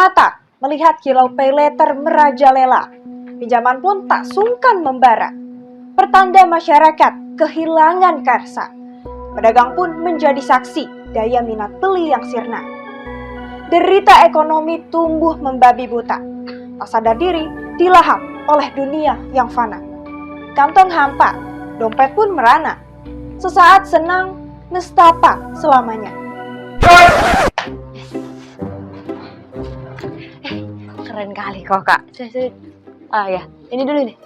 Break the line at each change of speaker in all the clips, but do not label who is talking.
mata melihat kilau pay later merajalela. Pinjaman pun tak sungkan membara. Pertanda masyarakat kehilangan karsa. Pedagang pun menjadi saksi daya minat beli yang sirna. Derita ekonomi tumbuh membabi buta. Tak sadar diri dilahap oleh dunia yang fana. Kantong hampa, dompet pun merana. Sesaat senang, nestapa selamanya.
Keren kali kok kak. Ya, ini dulu nih.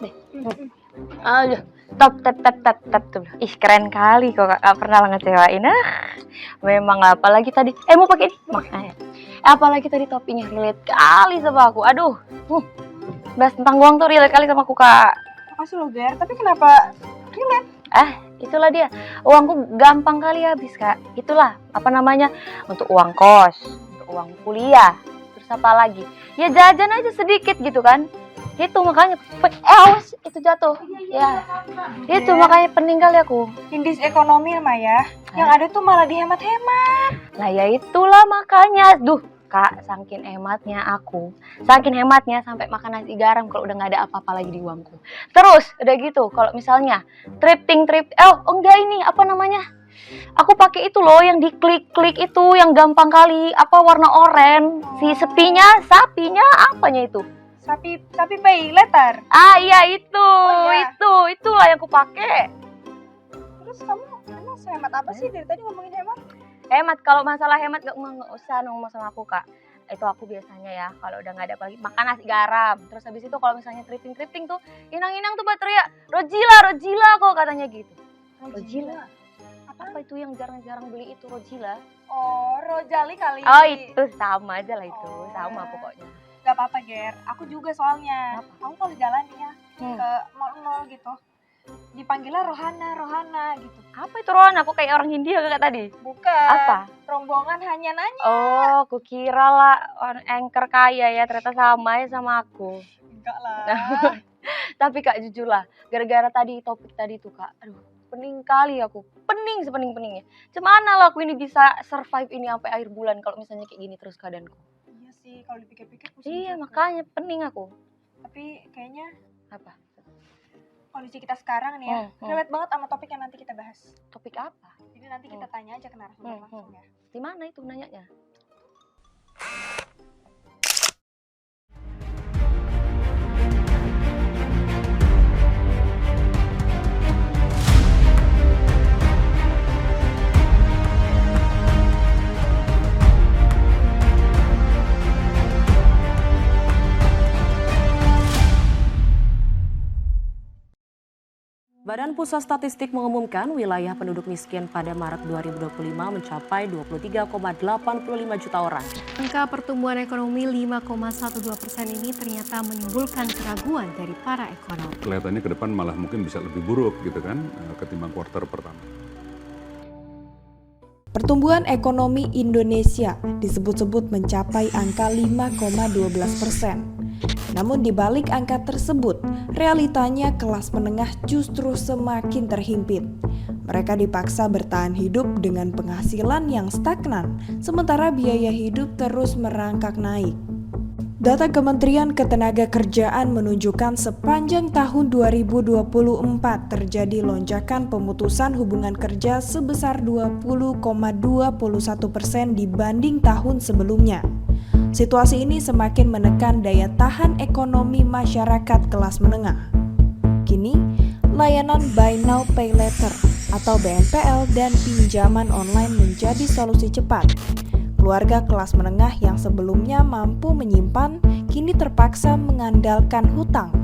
Aduh, top. Ih, keren kali kok kak. Gak pernah ngecewain. Memang apalagi tadi. Mau pakai ini? Makanya. Apalagi tadi topinya relate kali sama aku. Aduh. Bahas tentang uang tuh relate kali sama aku kak.
Makasih lo Ger, tapi kenapa relate?
Itulah dia. Uangku gampang kali habis kak. Itulah apa namanya, untuk uang kos, untuk uang kuliah, terus apa lagi? Ya jajan aja sedikit gitu kan. Itu makanya awas itu jatuh. Ya. Itu makanya pening kali aku.
Indis ekonomi Maya. Yang ada tuh malah dihemat-hemat.
Lah ya itulah makanya. Duh, Kak, saking hematnya sampai makan nasi garam kalau udah nggak ada apa-apa lagi di uangku. Terus udah gitu, kalau misalnya enggak ini apa namanya? Aku pakai itu loh yang diklik-klik itu yang gampang kali, apa warna oranye. Si sapinya apanya itu?
Sapi pay later.
Iya itu. Itulah yang aku pakai.
Terus kamu emang sehemat apa sih dari tadi ngomongin hemat?
Hemat, kalau masalah hemat gak usah ngomong sama aku kak. Itu aku biasanya ya kalau udah nggak ada lagi makan nasi garam. Terus habis itu kalau misalnya thrifting tuh inang tuh teriak Rojila kok katanya gitu. Rojila. Apa itu yang jarang-jarang beli itu Rojila?
Oh, Rojali kali.
Oh itu sama aja lah itu, sama pokoknya.
Gak apa-apa Ger, aku juga soalnya. Kamu kalau jalan nih ya ke mall gitu, dipanggilnya Rohana gitu.
Apa itu Rohana? Aku kayak orang Hindia kakak tadi.
Bukan.
Apa?
Rombongan hanya nanya.
Oh, aku kira lah anchor kaya ya, ternyata sama ya sama aku.
Enggak lah.
Tapi kak jujur lah, gara-gara tadi topik tadi tuh kak, aduh pening kali aku, pening sepening-peningnya. Cuman lah aku ini bisa survive ini sampai akhir bulan kalau misalnya kayak gini terus keadaanku.
Iya sih, kalau dipikir-pikir pusing.
Iya, makanya pening aku.
Tapi kayaknya
apa?
Kondisi kita sekarang nih ya, relate banget sama topik yang nanti kita bahas.
Topik apa?
Jadi nanti kita tanya aja ke narasumber langsung ya.
Di mana itu nanyanya?
Badan Pusat Statistik mengumumkan wilayah penduduk miskin pada Maret 2025 mencapai 23,85 juta orang.
Angka pertumbuhan ekonomi 5,12% ini ternyata menimbulkan keraguan dari para ekonom.
Kelihatannya ke depan malah mungkin bisa lebih buruk gitu kan ketimbang kuartal pertama.
Pertumbuhan ekonomi Indonesia disebut-sebut mencapai angka 5,12%. Namun di balik angka tersebut, realitanya kelas menengah justru semakin terhimpit. Mereka dipaksa bertahan hidup dengan penghasilan yang stagnan, sementara biaya hidup terus merangkak naik. Data Kementerian Ketenagakerjaan menunjukkan sepanjang tahun 2024 terjadi lonjakan pemutusan hubungan kerja sebesar 20,21% dibanding tahun sebelumnya. Situasi ini semakin menekan daya tahan ekonomi masyarakat kelas menengah. Kini, layanan Buy Now Pay Later atau BNPL dan pinjaman online menjadi solusi cepat. Keluarga kelas menengah yang sebelumnya mampu menyimpan, kini terpaksa mengandalkan hutang.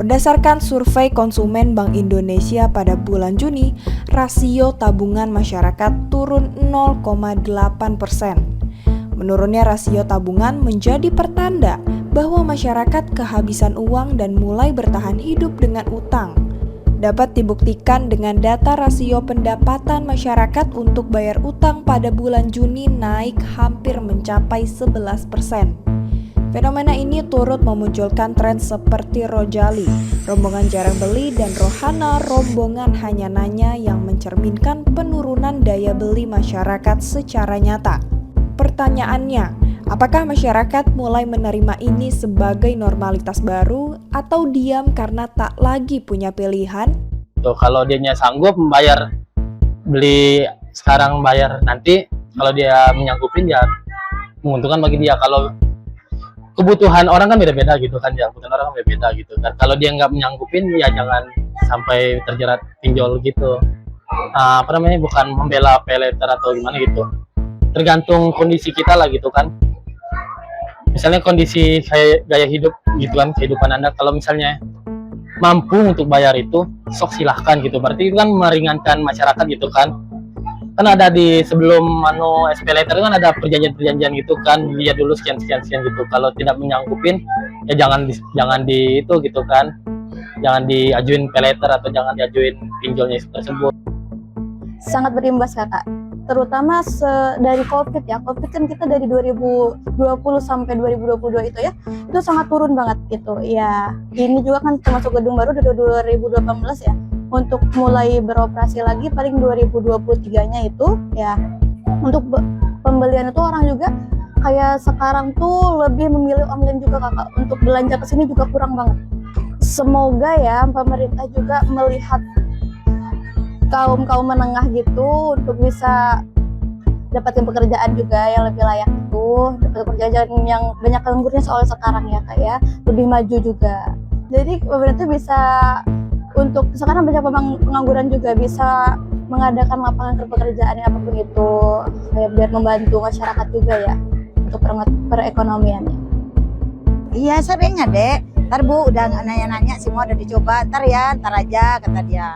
Berdasarkan survei konsumen Bank Indonesia pada bulan Juni, rasio tabungan masyarakat turun 0,8%. Menurunnya rasio tabungan menjadi pertanda bahwa masyarakat kehabisan uang dan mulai bertahan hidup dengan utang. Dapat dibuktikan dengan data rasio pendapatan masyarakat untuk bayar utang pada bulan Juni naik hampir mencapai 11%. Fenomena ini turut memunculkan tren seperti Rojali, rombongan jarang beli, dan Rohana, rombongan hanya nanya yang mencerminkan penurunan daya beli masyarakat secara nyata. Pertanyaannya, apakah masyarakat mulai menerima ini sebagai normalitas baru atau diam karena tak lagi punya pilihan?
Tuh, kalau dianya sanggup membayar beli sekarang bayar nanti, kalau dia menyanggupin ya menguntungkan bagi dia. Kalau kebutuhan orang kan beda-beda gitu kan, ya kebutuhan orang kan beda-beda gitu kan. Kalau dia nggak menyanggupin ya jangan sampai terjerat pinjol gitu. Bukan membela peleter atau gimana gitu. Tergantung kondisi kita lah gitu kan. Misalnya kondisi kayak gaya hidup gitu kan, kehidupan Anda, kalau misalnya mampu untuk bayar itu, sok silahkan gitu. Berarti itu kan meringankan masyarakat gitu kan. Kan ada di sebelum SPLater kan ada perjanjian-perjanjian gitu kan, lihat dulu sekian gitu. Kalau tidak menyanggupin ya jangan di itu gitu kan. Jangan diajuin peleter atau jangan diajuin pinjolnya tersebut.
Sangat berimbas Kakak, terutama dari COVID ya. COVID kan kita dari 2020 sampai 2022 itu ya, itu sangat turun banget gitu ya. Ini juga kan termasuk gedung baru dari 2018 ya, untuk mulai beroperasi lagi paling 2023-nya itu ya. Untuk pembelian itu orang juga kayak sekarang tuh lebih memilih online juga Kakak. Untuk belanja kesini juga kurang banget. Semoga ya pemerintah juga melihat kaum menengah gitu untuk bisa dapatin pekerjaan juga yang lebih layak itu, dapat pekerjaan yang banyak nganggurnya soal sekarang ya Kak ya, lebih maju juga. Jadi pemerintah bisa untuk sekarang banyak pengangguran juga bisa mengadakan lapangan pekerjaan apapun itu, kayak biar membantu masyarakat juga ya untuk perekonomiannya.
Iya sering Dek, ntar Bu udah nanya-nanya semua udah dicoba, ntar aja kata dia.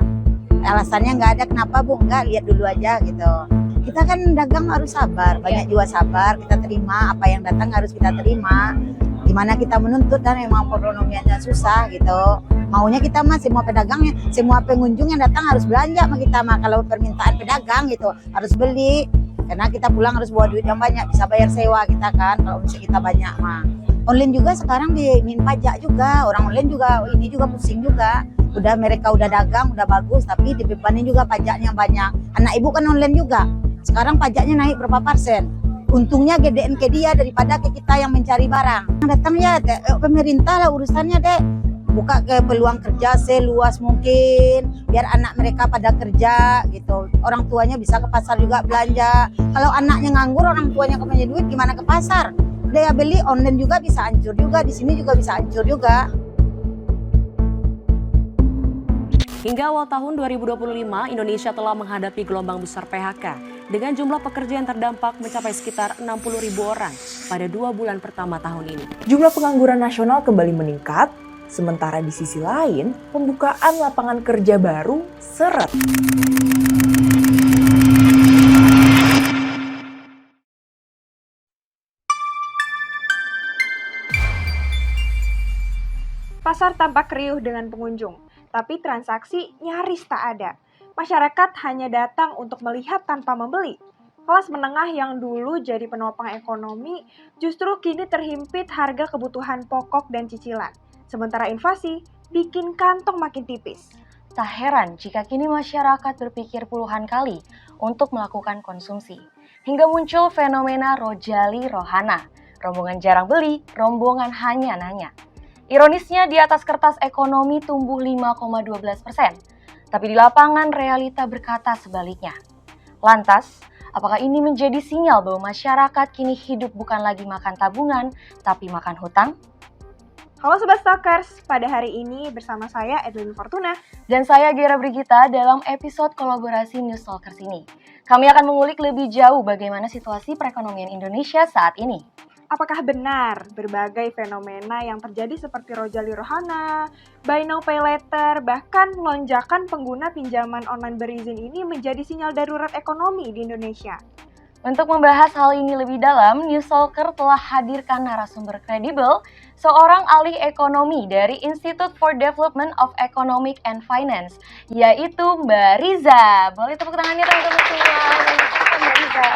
Alasannya nggak ada, kenapa Bu? Nggak, lihat dulu aja gitu. Kita kan dagang harus sabar, banyak juga sabar, kita terima apa yang datang harus kita terima. Gimana kita menuntut dan memang perekonomiannya susah gitu. Maunya kita mah semua pedagangnya, semua pengunjung yang datang harus belanja sama kita mah. Kalau permintaan pedagang gitu harus beli, karena kita pulang harus bawa duit yang banyak, bisa bayar sewa kita kan kalau misalnya kita banyak mah. Online juga sekarang diingin pajak juga, orang online juga ini juga pusing juga. Mereka udah dagang, udah bagus, tapi dibebanin juga pajaknya banyak. Anak ibu kan online juga. Sekarang pajaknya naik berapa persen. Untungnya gedein ke dia daripada ke kita yang mencari barang. Datang ya pemerintah lah urusannya Dek. Buka ke peluang kerja seluas mungkin, biar anak mereka pada kerja gitu. Orang tuanya bisa ke pasar juga belanja. Kalau anaknya nganggur, orang tuanya punya duit, gimana ke pasar? Dia beli online juga bisa hancur juga, di sini juga bisa hancur juga.
Hingga awal tahun 2025, Indonesia telah menghadapi gelombang besar PHK dengan jumlah pekerja yang terdampak mencapai sekitar 60.000 orang pada 2 bulan pertama tahun ini.
Jumlah pengangguran nasional kembali meningkat, sementara di sisi lain, pembukaan lapangan kerja baru seret.
Pasar tampak riuh dengan pengunjung, tapi transaksi nyaris tak ada. Masyarakat hanya datang untuk melihat tanpa membeli. Kelas menengah yang dulu jadi penopang ekonomi justru kini terhimpit harga kebutuhan pokok dan cicilan. Sementara inflasi bikin kantong makin tipis.
Tak heran jika kini masyarakat berpikir puluhan kali untuk melakukan konsumsi. Hingga muncul fenomena rojali rohana, rombongan jarang beli, rombongan hanya nanya. Ironisnya di atas kertas ekonomi tumbuh 5,12%, tapi di lapangan realita berkata sebaliknya. Lantas, apakah ini menjadi sinyal bahwa masyarakat kini hidup bukan lagi makan tabungan, tapi makan hutang?
Halo Sobat Stalkers, pada hari ini bersama saya Edwin Fortuna
dan saya Gera Brigita dalam episode kolaborasi News Stalkers ini. Kami akan mengulik lebih jauh bagaimana situasi perekonomian Indonesia saat ini.
Apakah benar berbagai fenomena yang terjadi seperti rojali rohana, buy now pay later, bahkan lonjakan pengguna pinjaman online berizin ini menjadi sinyal darurat ekonomi di Indonesia?
Untuk membahas hal ini lebih dalam, News Stalker telah hadirkan narasumber kredibel, seorang ahli ekonomi dari Institute for Development of Economic and Finance, yaitu Mbak Riza. Boleh tepuk tangannya teman-teman semua. Mbak Riza.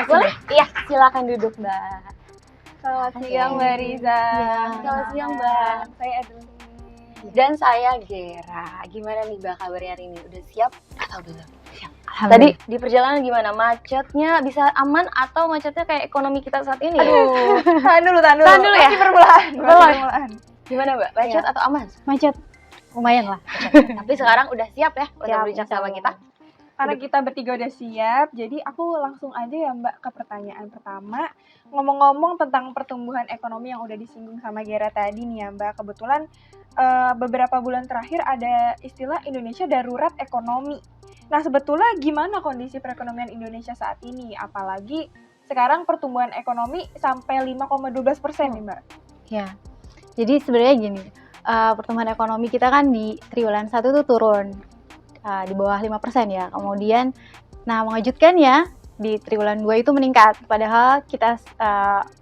Boleh? Iya, silakan duduk, Mbak.
Selamat siang Mbak Riza.
Selamat siang, Mbak.
Saya Edwin.
Dan saya Gera. Gimana nih Mbak kabarnya hari ini? Udah siap atau belum? Siap. Tadi di perjalanan gimana? Macetnya bisa aman atau macetnya kayak ekonomi kita saat ini?
Aduh, tahan dulu
Tahan dulu ya?
Masih permulaan.
Gimana Mbak? Macet atau aman?
Macet, lumayan lah.
Tapi sekarang udah siap ya untuk
Siap,
berbincang
insya
sama
Allah.
kita?
Karena kita bertiga udah siap, jadi aku langsung aja ya Mbak ke pertanyaan pertama. Ngomong-ngomong tentang pertumbuhan ekonomi yang udah disinggung sama Gera tadi nih ya Mbak, kebetulan beberapa bulan terakhir ada istilah Indonesia darurat ekonomi. Nah sebetulnya gimana kondisi perekonomian Indonesia saat ini? Apalagi sekarang pertumbuhan ekonomi sampai 5,12% nih Mbak.
Ya, jadi sebenarnya gini, pertumbuhan ekonomi kita kan di triwulan 1 tuh turun di bawah 5% ya. Kemudian, nah mengejutkan ya, di triwulan 2 itu meningkat. Padahal kita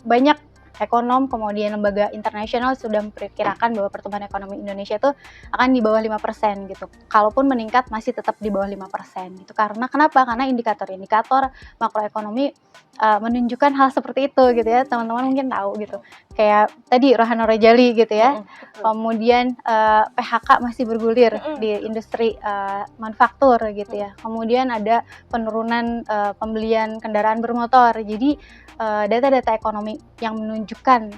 banyak ekonom, kemudian lembaga internasional sudah memperkirakan bahwa pertumbuhan ekonomi Indonesia itu akan di bawah 5% gitu. Kalaupun meningkat masih tetap di bawah 5% gitu. Karena kenapa? Karena indikator-indikator makroekonomi menunjukkan hal seperti itu gitu ya. Teman-teman mungkin tahu gitu. Kayak tadi Rohana Rojali gitu ya. Kemudian PHK masih bergulir di industri manufaktur gitu ya. Kemudian ada penurunan pembelian kendaraan bermotor. Jadi data-data ekonomi yang menunjukkan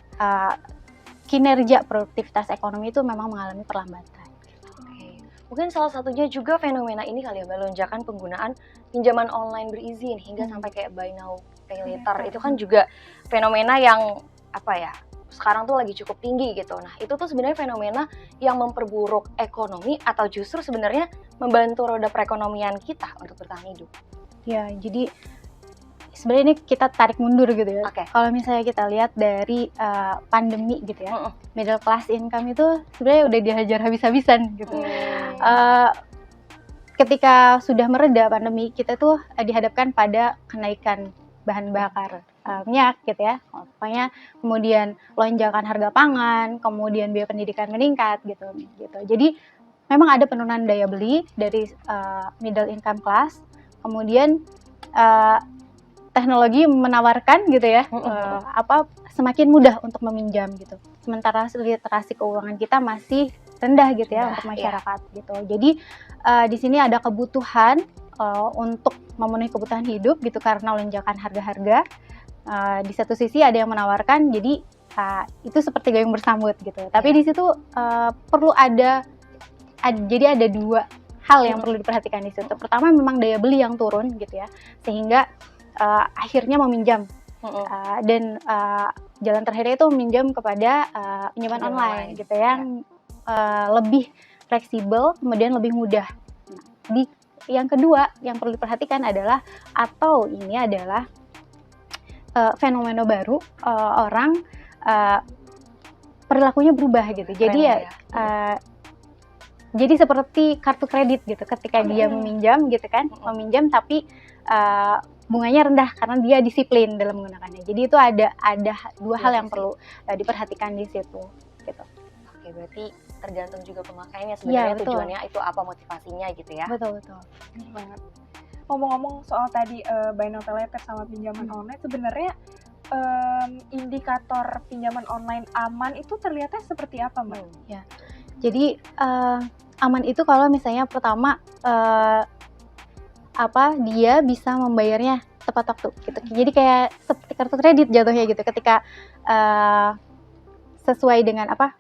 kinerja produktivitas ekonomi itu memang mengalami perlambatan.
Oke. Mungkin salah satunya juga fenomena ini kali ya Mbak, lonjakan penggunaan pinjaman online berizin hingga sampai kayak buy now pay later. Itu kan juga fenomena yang apa ya, sekarang tuh lagi cukup tinggi gitu. Nah itu tuh sebenarnya fenomena yang memperburuk ekonomi atau justru sebenarnya membantu roda perekonomian kita untuk bertahan hidup?
Ya, jadi sebenarnya ini kita tarik mundur gitu ya.
Oke.
Kalau misalnya kita lihat dari pandemi gitu ya, middle class income itu sebenarnya udah dihajar habis-habisan gitu. Ketika sudah mereda pandemi, kita tuh dihadapkan pada kenaikan bahan bakar minyak gitu ya. Pokoknya kemudian lonjakan harga pangan, kemudian biaya pendidikan meningkat gitu. Jadi memang ada penurunan daya beli dari middle income class. Kemudian teknologi menawarkan gitu ya, semakin mudah untuk meminjam gitu. Sementara literasi keuangan kita masih rendah gitu ya untuk masyarakat gitu. Jadi di sini ada kebutuhan untuk memenuhi kebutuhan hidup gitu karena lonjakan harga-harga. Di satu sisi ada yang menawarkan, jadi itu seperti gayung bersambut gitu. Tapi di situ perlu jadi ada dua hal yang perlu diperhatikan di situ. Pertama memang daya beli yang turun gitu ya, sehingga akhirnya meminjam dan jalan terakhirnya itu meminjam kepada pinjaman online gitu yang lebih fleksibel, kemudian lebih mudah. Nah, yang kedua yang perlu diperhatikan adalah ini adalah fenomena baru, orang perilakunya berubah gitu. Jadi jadi seperti kartu kredit gitu, ketika dia meminjam gitu kan, meminjam tapi bunganya rendah karena dia disiplin dalam menggunakannya. Jadi itu ada dua hal yang perlu diperhatikan di situ gitu.
Oke, berarti tergantung juga pemakaiannya sebenarnya,
betul.
tujuannya itu apa, motivasinya gitu ya.
Betul.
Benar banget. Ngomong-ngomong soal tadi buy now pay later sama pinjaman online, sebenarnya indikator pinjaman online aman itu terlihatnya seperti apa Mbak?
Ya. Jadi aman itu kalau misalnya pertama dia bisa membayarnya tepat waktu gitu. Jadi kayak seperti kartu kredit jatuhnya gitu. Ketika sesuai dengan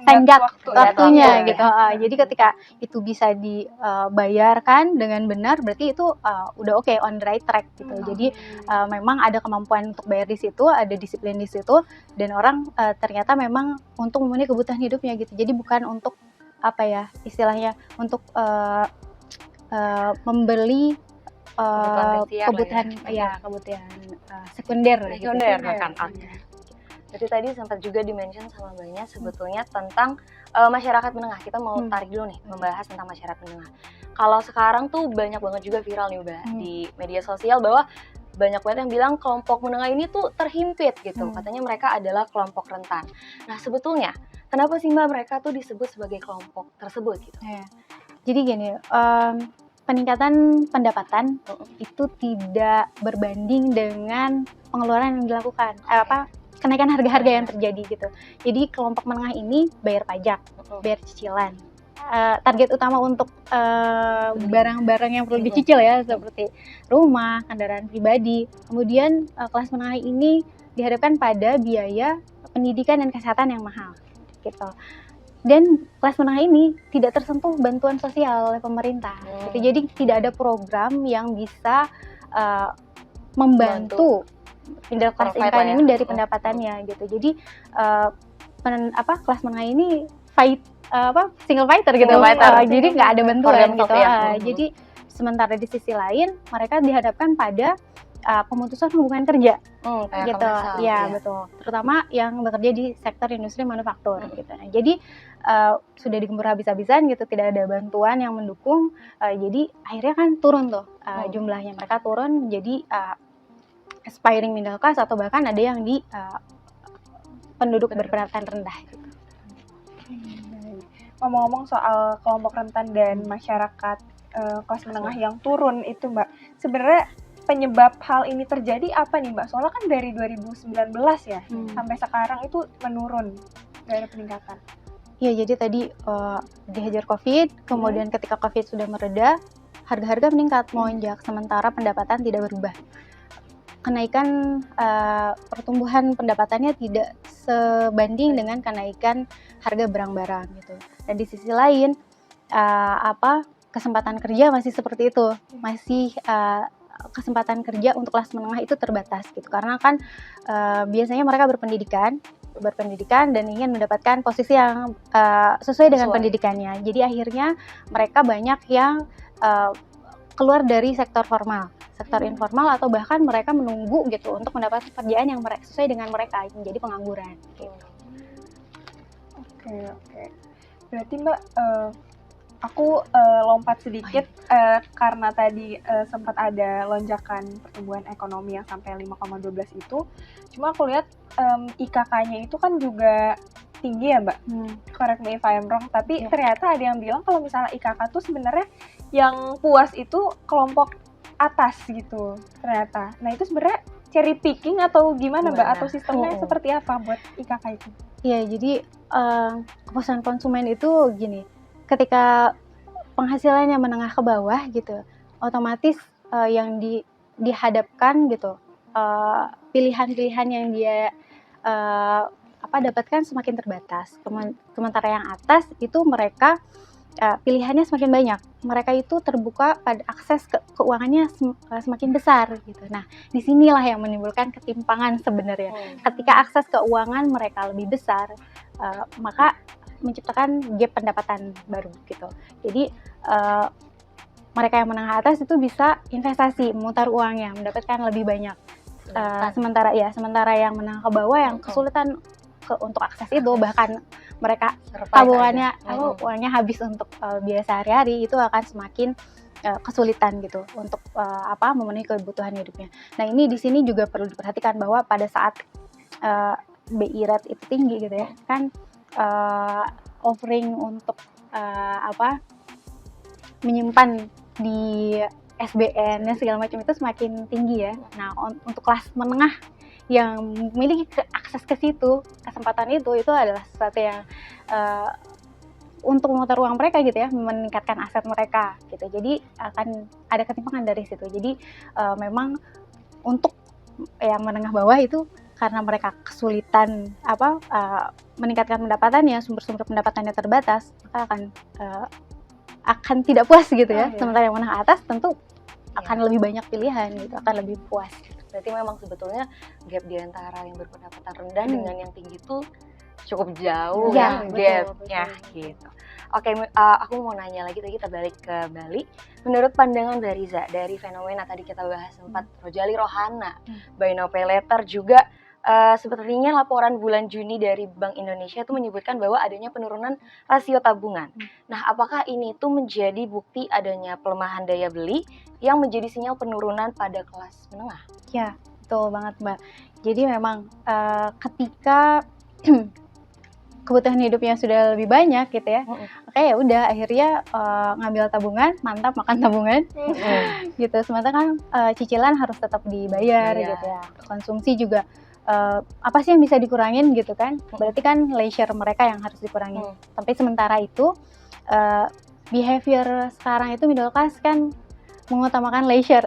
tenggat waktunya gitu. Jadi ketika itu bisa dibayarkan dengan benar, berarti itu udah oke, on the right track gitu. Jadi memang ada kemampuan untuk bayar di situ, ada disiplin di situ, dan orang ternyata memang untuk memenuhi kebutuhan hidupnya gitu. Jadi bukan untuk istilahnya untuk membeli kebutuhan sekunder gitu.
Kan. Jadi tadi sempat juga di-mention sama Mbaknya sebetulnya tentang masyarakat menengah. Kita mau tarik dulu nih, membahas tentang masyarakat menengah. Kalau sekarang tuh banyak banget juga viral nih Mbak di media sosial bahwa banyak banget yang bilang kelompok menengah ini tuh terhimpit gitu. Katanya mereka adalah kelompok rentan. Nah sebetulnya kenapa sih Mbak mereka tuh disebut sebagai kelompok tersebut gitu?
Jadi gini, peningkatan pendapatan itu tidak berbanding dengan pengeluaran yang dilakukan. Kenaikan harga-harga yang terjadi gitu. Jadi kelompok menengah ini bayar pajak, bayar cicilan,
target utama untuk barang-barang yang perlu dicicil ya, seperti rumah, kendaraan pribadi. Kemudian kelas menengah ini dihadapkan pada biaya pendidikan dan kesehatan yang mahal gitu. Dan kelas menengah ini tidak tersentuh bantuan sosial oleh pemerintah gitu. Jadi tidak ada program yang bisa membantu middle class income ini dari pendapatannya gitu. Jadi kelas menengah ini single fighter gitu. Jadi nggak ada bantuan gitu. Jadi sementara di sisi lain mereka dihadapkan pada pemutusan hubungan kerja gitu. Ya, betul. Terutama yang bekerja di sektor industri manufaktur gitu. Nah, jadi sudah digempur habis-habisan gitu, tidak ada bantuan yang mendukung. Jadi akhirnya kan turun tuh jumlahnya, mereka turun jadi aspiring middle class atau bahkan ada yang di penduduk berpendapatan rendah gitu.
Ngomong-ngomong soal kelompok rentan dan masyarakat kelas menengah yang turun itu Mbak, sebenarnya penyebab hal ini terjadi apa nih Mbak? Soalnya kan dari 2019 ya sampai sekarang itu menurun, nggak ada peningkatan.
Ya, jadi tadi dihajar COVID, kemudian ketika COVID sudah mereda, harga-harga meningkat, melonjak, sementara pendapatan tidak berubah. Kenaikan pertumbuhan pendapatannya tidak sebanding dengan kenaikan harga barang-barang gitu. Dan di sisi lain, kesempatan kerja masih seperti itu, masih kesempatan kerja untuk kelas menengah itu terbatas gitu, karena kan biasanya mereka berpendidikan dan ingin mendapatkan posisi yang sesuai dengan pendidikannya. Jadi akhirnya mereka banyak yang keluar dari sektor formal, sektor informal, atau bahkan mereka menunggu gitu untuk mendapatkan pekerjaan yang sesuai dengan mereka, menjadi pengangguran gitu.
Oke. Berarti Mbak, aku lompat sedikit karena tadi sempat ada lonjakan pertumbuhan ekonomi yang sampai 5,12 itu. Cuma aku lihat IKK-nya itu kan juga tinggi ya Mbak. Correct me if I'm wrong, tapi ternyata ada yang bilang kalau misalnya IKK tuh sebenarnya yang puas itu kelompok atas gitu ternyata. Nah, itu sebenarnya cherry picking atau gimana Mbak? Atau sistemnya seperti apa buat IKK itu?
Iya, jadi kepuasan konsumen itu gini, ketika penghasilannya menengah ke bawah gitu, otomatis yang dihadapkan gitu, pilihan-pilihan yang dia dapatkan semakin terbatas. Sementara yang atas itu mereka pilihannya semakin banyak. Mereka itu terbuka pada akses keuangannya semakin besar gitu. Nah, disinilah yang menimbulkan ketimpangan sebenarnya. Ketika akses keuangan mereka lebih besar, maka menciptakan gap pendapatan baru gitu. Jadi mereka yang menengah atas itu bisa investasi, memutar uangnya, mendapatkan lebih banyak. Sementara yang menengah ke bawah yang kesulitan untuk akses itu, bahkan mereka tabungannya uangnya habis untuk biaya sehari-hari, itu akan semakin kesulitan gitu untuk memenuhi kebutuhan hidupnya. Nah, ini di sini juga perlu diperhatikan bahwa pada saat BI rate itu tinggi gitu ya, kan offering untuk menyimpan di SBN dan segala macam itu semakin tinggi ya. Nah, untuk kelas menengah yang memiliki akses ke situ, kesempatan itu adalah sesuatu yang untuk memutar uang mereka gitu ya, meningkatkan aset mereka gitu. Jadi akan ada ketimpangan dari situ. Jadi memang untuk yang menengah bawah itu karena mereka kesulitan meningkatkan pendapatannya, sumber-sumber pendapatannya terbatas, maka akan tidak puas gitu ya. Sementara yang menengah atas tentu akan lebih banyak pilihan gitu, akan lebih puas.
Berarti memang sebetulnya gap di antara yang berpendapatan rendah dengan yang tinggi itu cukup jauh gapnya gitu. Oke, aku mau nanya lagi, tadi kita balik ke Bali. Menurut pandangan Bariza dari fenomena tadi kita bahas sempat Rojali Rohana, buy now pay later juga, sepertinya laporan bulan Juni dari Bank Indonesia itu menyebutkan bahwa adanya penurunan rasio tabungan. Nah, apakah ini tuh menjadi bukti adanya pelemahan daya beli yang menjadi sinyal penurunan pada kelas menengah?
Ya, betul banget Mbak. Jadi memang ketika kebutuhan hidupnya sudah lebih banyak gitu ya, oke ya udah akhirnya ngambil tabungan, mantap makan tabungan gitu. Sementara kan cicilan harus tetap dibayar gitu ya, konsumsi juga apa sih yang bisa dikurangin gitu kan, berarti kan leisure mereka yang harus dikurangin. Tapi sementara itu behavior sekarang itu middle class kan mengutamakan leisure,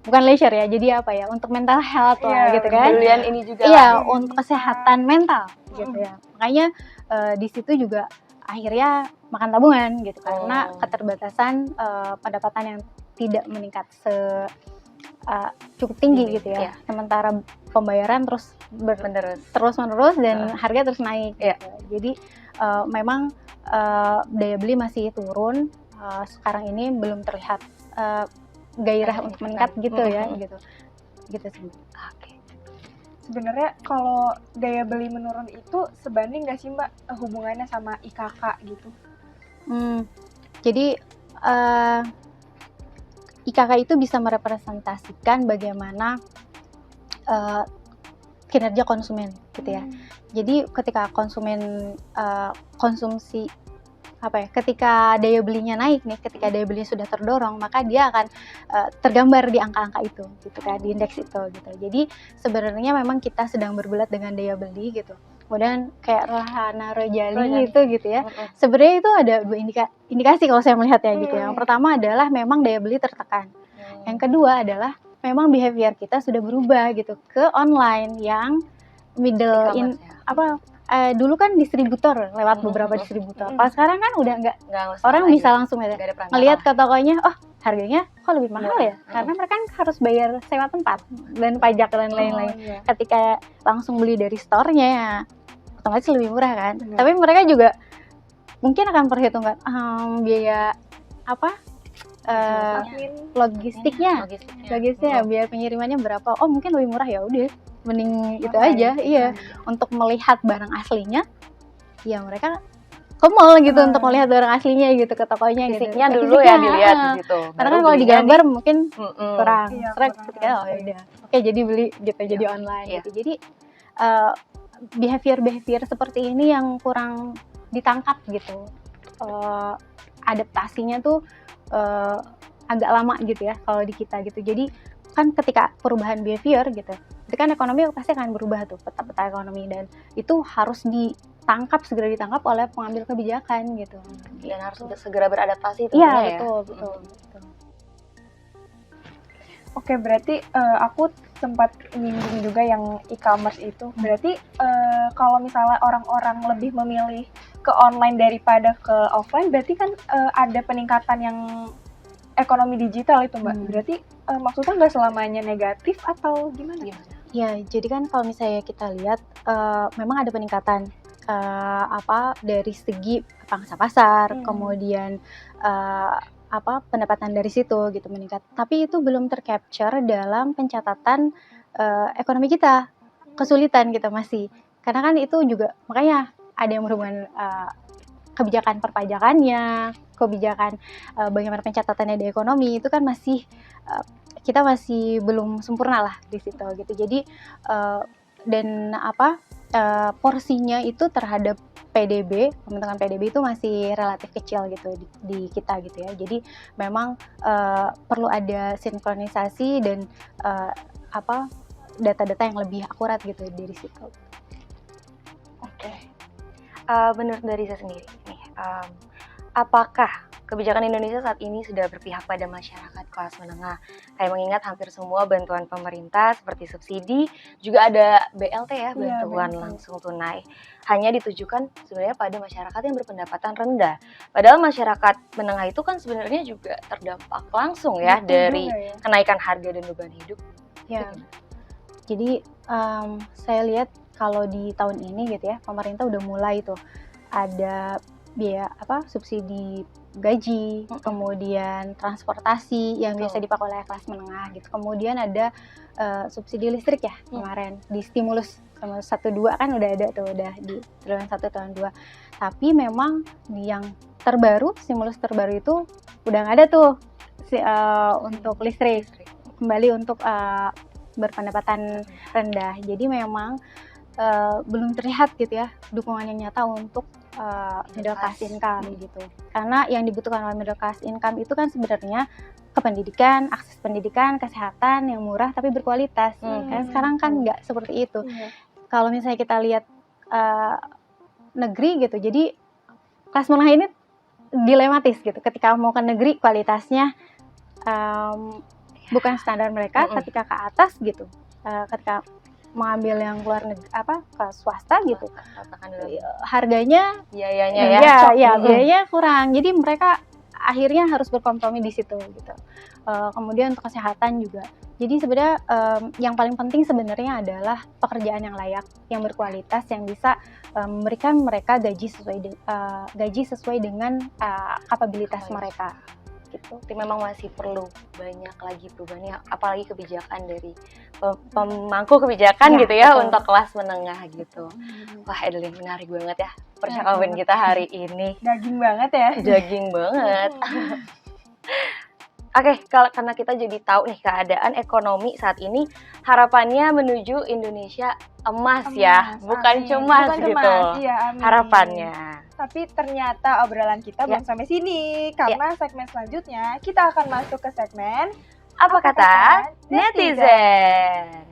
bukan leisure ya, jadi apa ya, untuk mental health lah gitu kan.
Kepedulian ini juga.
Iya, untuk kesehatan mental gitu ya. Makanya di situ juga akhirnya makan tabungan gitu karena keterbatasan pendapatan yang tidak meningkat cukup tinggi gitu ya. Sementara pembayaran terus terus-menerus dan harga terus naik. Gitu. Jadi memang daya beli masih turun. Sekarang ini belum terlihat gairah untuk meningkat gitu ya, gitu sih.
Oke. Sebenarnya kalau daya beli menurun itu sebanding nggak sih Mbak hubungannya sama IKK gitu?
Jadi IKK itu bisa merepresentasikan bagaimana kinerja konsumen gitu ya. Jadi ketika konsumen konsumsi ketika daya belinya naik nih, ketika daya belinya sudah terdorong, maka dia akan tergambar di angka-angka itu, gitu kan, di indeks itu, gitu. Jadi sebenarnya memang kita sedang bergulat dengan daya beli, gitu. Kemudian kayak Rahana Rojali gitu ya. Sebenarnya itu ada dua indikasi kalau saya melihatnya gitu. Yang pertama adalah memang daya beli tertekan. Yang kedua adalah memang behavior kita sudah berubah gitu ke online yang dulu kan distributor lewat beberapa distributor. Kalau sekarang kan udah nggak orang bisa langsung melihat ke tokonya, oh harganya kok lebih mahal ya, karena mereka kan harus bayar sewa tempat dan pajak dan lain-lain. Ketika langsung beli dari store-nya ya otomatis lebih murah kan. Tapi mereka juga mungkin akan perhitungkan biaya logistiknya, biaya pengirimannya berapa. Oh mungkin lebih murah, ya udah mending itu aja. Iya, untuk melihat barang aslinya ya mereka ke mall gitu untuk melihat barang aslinya gitu, ke tokonya
Fisiknya
gitu.
dulu ya dilihat gitu.
Karena kan kalau digambar mungkin kurang. Ketika oke jadi beli gitu, jadi online gitu. Jadi behavior seperti ini yang kurang ditangkap gitu. Adaptasinya tuh agak lama gitu ya kalau di kita gitu. Jadi kan ketika perubahan behavior gitu, itu kan ekonomi pasti akan berubah tuh, peta-peta ekonomi, dan itu harus segera ditangkap oleh pengambil kebijakan gitu.
Dan harus segera beradaptasi
tentunya ya. Iya, betul.
Oke, berarti aku sempat nyinggung juga yang e-commerce itu. Berarti kalau misalnya orang-orang lebih memilih ke online daripada ke offline, berarti kan ada peningkatan yang ekonomi digital itu Mbak. Berarti maksudnya nggak selamanya negatif atau gimana?
Ya, jadi kan kalau misalnya kita lihat memang ada peningkatan dari segi pangsa pasar, kemudian pendapatan dari situ gitu meningkat. Tapi itu belum tercapture dalam pencatatan ekonomi kita. Kesulitan kita masih. Karena kan itu juga makanya ada yang berhubungan kebijakan perpajakannya, kebijakan bagaimana pencatatannya di ekonomi itu kan masih kita masih belum sempurna lah di situ gitu. Jadi porsinya itu terhadap PDB, pembentukan PDB itu masih relatif kecil gitu di kita gitu ya. Jadi memang perlu ada sinkronisasi dan data-data yang lebih akurat gitu dari situ.
Oke. Menurut dari saya sendiri nih, apakah kebijakan Indonesia saat ini sudah berpihak pada masyarakat kelas menengah? Kayak mengingat hampir semua bantuan pemerintah seperti subsidi, juga ada BLT ya, bantuan langsung tunai, hanya ditujukan sebenarnya pada masyarakat yang berpendapatan rendah. Padahal masyarakat menengah itu kan sebenarnya juga terdampak langsung ya dari kenaikan harga dan beban hidup.
Ya. Jadi saya lihat kalau di tahun ini gitu ya, pemerintah udah mulai tuh ada biaya subsidi gaji, kemudian transportasi yang biasa dipakai oleh kelas menengah gitu. Kemudian ada subsidi listrik ya kemarin di stimulus 1-2 kan udah ada tuh, udah di triwulan 1 tahun 2. Tapi memang yang terbaru, stimulus terbaru itu udah nggak ada tuh untuk listrik, kembali untuk berpendapatan rendah. Jadi memang belum terlihat gitu ya dukungan yang nyata untuk middle class income gitu. Karena yang dibutuhkan oleh middle class income itu kan sebenarnya kependidikan, akses pendidikan, kesehatan yang murah tapi berkualitas. Kan sekarang kan nggak seperti itu. Kalau misalnya kita lihat negeri gitu, jadi kelas menengah ini dilematis gitu. Ketika mau ke negeri kualitasnya bukan standar mereka, ketika ke atas gitu, ketika mengambil yang luar negeri ke swasta gitu, harganya
biayanya
biayanya kurang. Jadi mereka akhirnya harus berkompromi di situ gitu. Kemudian untuk kesehatan juga. Jadi sebenarnya yang paling penting sebenarnya adalah pekerjaan yang layak, yang berkualitas, yang bisa memberikan mereka gaji sesuai dengan kapabilitas mereka. Gitu.
Tapi memang masih perlu banyak lagi perubahannya, apalagi kebijakan dari pemangku kebijakan gitu ya, untuk kelas menengah gitu. Wah, Adeline, menarik banget ya percakapan kita hari ini.
Daging banget ya.
Daging banget. Oke, karena kita jadi tahu nih keadaan ekonomi saat ini, harapannya menuju Indonesia emas ya, bukan cemas gitu.
Iya, amin.
Harapannya.
Tapi ternyata obrolan kita belum sampai sini, karena segmen selanjutnya kita akan masuk ke segmen
Apa kata netizen?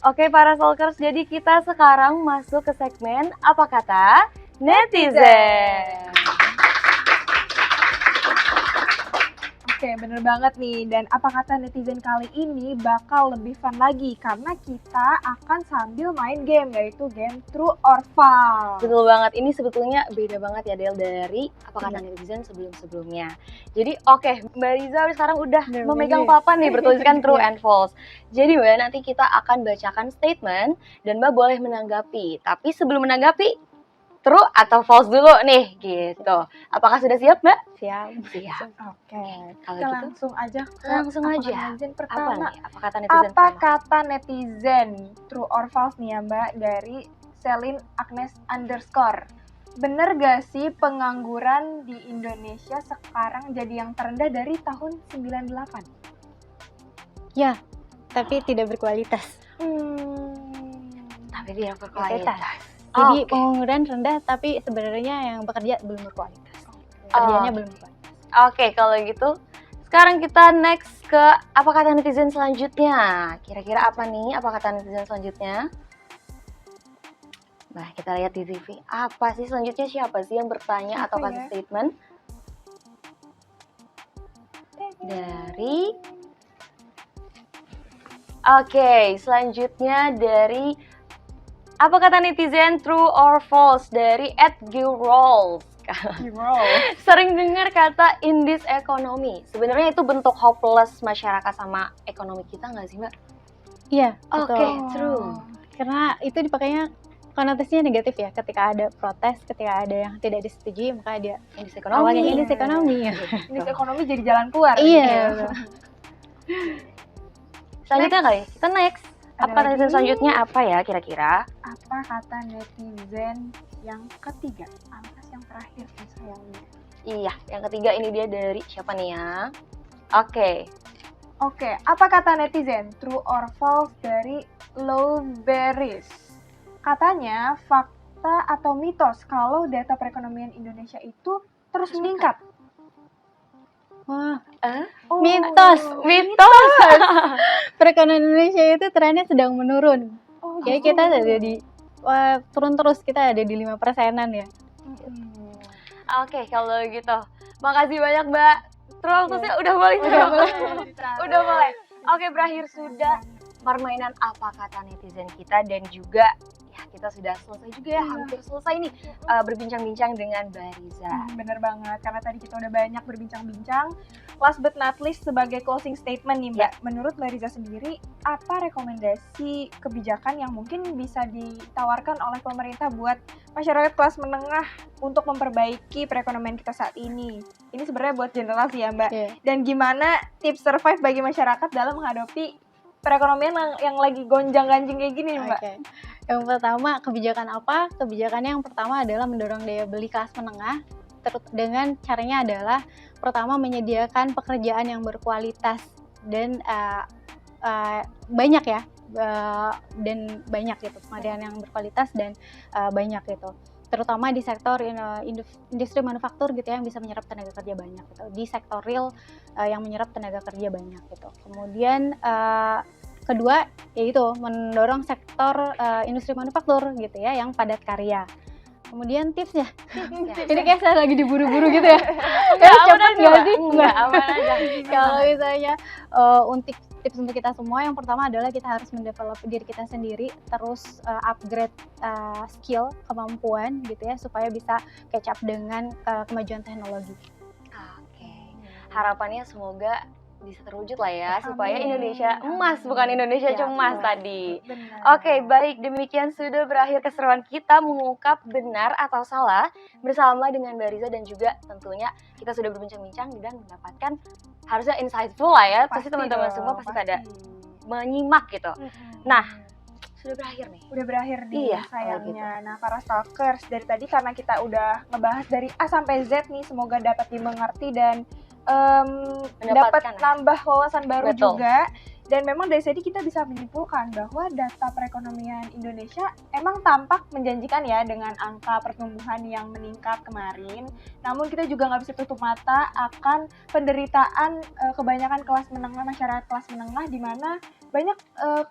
Oke para Solkers, jadi kita sekarang masuk ke segmen Apa Kata Netizen.
Oke, bener banget nih. Dan apa kata netizen kali ini bakal lebih fun lagi karena kita akan sambil main game, yaitu game True or False.
Betul banget, ini sebetulnya beda banget ya Del dari Apa Kata Netizen sebelum-sebelumnya. Jadi oke, Mbak Riza sekarang udah memegang papan nih bertuliskan True and False. Jadi Mbak, nanti kita akan bacakan statement dan Mbak boleh menanggapi. Tapi sebelum menanggapi, true atau false dulu nih gitu. Apakah sudah siap Mbak?
Siap.
Oke,
Kalau
kita
gitu
langsung aja ke
langsung
apa
aja.
kata netizen
Apa
pertama.
nih? Apa kata netizen
Apa
pertama?
kata netizen? True or false nih ya Mbak, dari Selin Agnes _ Bener gak sih pengangguran di Indonesia sekarang jadi yang terendah dari tahun 98?
Ya, tapi tidak berkualitas.
Tapi dia berkualitas.
Jadi pengangguran rendah, tapi sebenarnya yang bekerja belum berkualitas. Kerjanya belum berkualitas.
Oke, kalau gitu sekarang kita next ke apa kata netizen selanjutnya. Kira-kira apa nih apa kata netizen selanjutnya? Nah, kita lihat di TV. Apa sih selanjutnya, siapa sih yang bertanya atau kasih statement? Dari Oke, selanjutnya dari apa kata netizen true or false dari @gilrolls. Sering dengar kata indis ekonomi. Sebenarnya itu bentuk hopeless masyarakat sama ekonomi kita nggak sih Mbak?
Iya,
Oke, true.
Karena itu dipakainya konotasinya negatif ya. Ketika ada protes, ketika ada yang tidak disetujui, maka dia
Indis ekonomi.
awalnya indis ekonomi.
Indeks ekonomi jadi jalan keluar.
Iya.
Selanjutnya kali, kita next.
Ada
Apa netizen
lagi?
selanjutnya apa ya kira-kira?
Apa kata netizen yang ketiga? Alias yang terakhir nih sayangnya.
Iya, yang ketiga ini dia dari siapa nih ya?
Oke, apa kata netizen? True or false dari Lowberries? Katanya fakta atau mitos kalau data perekonomian Indonesia itu terus meningkat.
Wah,
Oh,
mitos. Perekonomian Indonesia itu trennya sedang menurun.
Oh,
Kayak kita ada di turun terus, kita ada di 5%-an ya.
Oke, kalau gitu. Makasih banyak Mbak. Terus udah boleh. Udah boleh. Oke, berakhir sudah permainan apa kata netizen kita dan juga ya kita sudah selesai juga ya, hampir selesai nih berbincang-bincang dengan Mbak Riza.
Bener banget, karena tadi kita udah banyak berbincang-bincang. Last but not least, sebagai closing statement nih Mbak, menurut Mbak Riza sendiri, apa rekomendasi kebijakan yang mungkin bisa ditawarkan oleh pemerintah buat masyarakat kelas menengah untuk memperbaiki perekonomian kita saat ini? Ini sebenarnya buat generasi ya Mbak. Dan gimana tips survive bagi masyarakat dalam menghadapi perekonomian yang lagi gonjang-ganjing kayak gini Mbak?
Yang pertama, kebijakan apa? Kebijakannya yang pertama adalah mendorong daya beli kelas menengah. Dengan caranya adalah pertama menyediakan pekerjaan yang berkualitas dan banyak ya, dan banyak gitu, pekerjaan yang berkualitas dan banyak gitu. Terutama di sektor industri manufaktur gitu ya, yang bisa menyerap tenaga kerja banyak gitu. Di sektor real yang menyerap tenaga kerja banyak gitu. Kemudian kedua yaitu mendorong sektor industri manufaktur gitu ya yang padat karya. Kemudian tipsnya, ini kayak saya lagi diburu-buru gitu ya. Cepet nggak sih?
Enggak, aman aja.
Kalau misalnya untuk tips untuk kita semua, yang pertama adalah kita harus mendevelop diri kita sendiri, terus upgrade skill, kemampuan gitu ya, supaya bisa catch up dengan kemajuan teknologi.
Oke. Harapannya semoga bisa terwujud lah ya, supaya Indonesia emas, bukan Indonesia cemas tadi. Oke, baik, demikian sudah berakhir keseruan kita mengungkap benar atau salah bersama dengan Mbak Riza, dan juga tentunya kita sudah berbincang-bincang dan mendapatkan harusnya insightful lah ya. Pasti teman-teman semua pasti pada menyimak gitu. Nah, sudah berakhir nih.
Udah berakhir nih
Iya,
sayangnya. Nah, para stalkers, dari tadi karena kita udah ngebahas dari A sampai Z nih, semoga dapat dimengerti dan dapat nambah wawasan baru juga. Dan memang dari sini kita bisa menyimpulkan bahwa data perekonomian Indonesia emang tampak menjanjikan ya dengan angka pertumbuhan yang meningkat kemarin. Namun kita juga nggak bisa tutup mata akan penderitaan kebanyakan kelas menengah, masyarakat kelas menengah, di mana banyak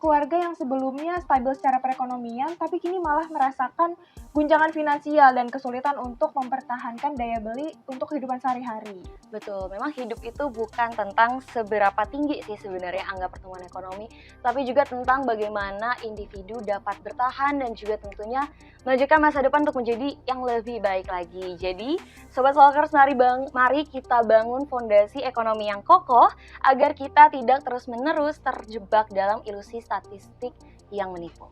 keluarga yang sebelumnya stabil secara perekonomian tapi kini malah merasakan guncangan finansial dan kesulitan untuk mempertahankan daya beli untuk kehidupan sehari-hari.
Betul, memang hidup itu bukan tentang seberapa tinggi sih sebenarnya angka pertumbuhan ekonomi, tapi juga tentang bagaimana individu dapat bertahan dan juga tentunya melanjutkan masa depan untuk menjadi yang lebih baik lagi. Jadi, Sobat Stalkers, mari kita bangun fondasi ekonomi yang kokoh agar kita tidak terus-menerus terjebak dalam ilusi statistik yang menipu.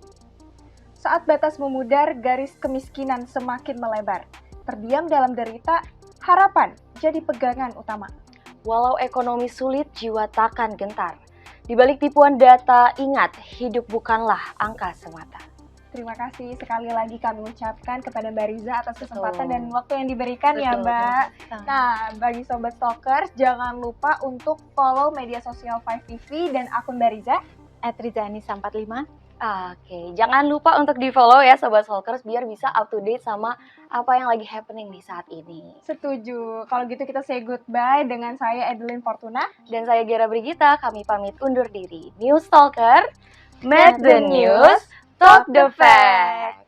Saat batas memudar, garis kemiskinan semakin melebar. Terdiam dalam derita, harapan jadi pegangan utama.
Walau ekonomi sulit, jiwa takkan gentar. Di balik tipuan data, ingat, hidup bukanlah angka semata.
Terima kasih sekali lagi kami ucapkan kepada Mbak Riza atas kesempatan dan waktu yang diberikan ya Mbak. Nah, bagi Sobat Stalkers, jangan lupa untuk follow media sosial 5TV dan akun Mbak Riza
@rizanisa45.
Oke, jangan lupa untuk di-follow ya Sobat Stalkers biar bisa up to date sama apa yang lagi happening di saat ini.
Setuju. Kalau gitu kita say goodbye dengan saya Edelyn Fortuna
dan saya Gera Brigita. Kami pamit undur diri. News Stalker, Make the News, Talk the Fact.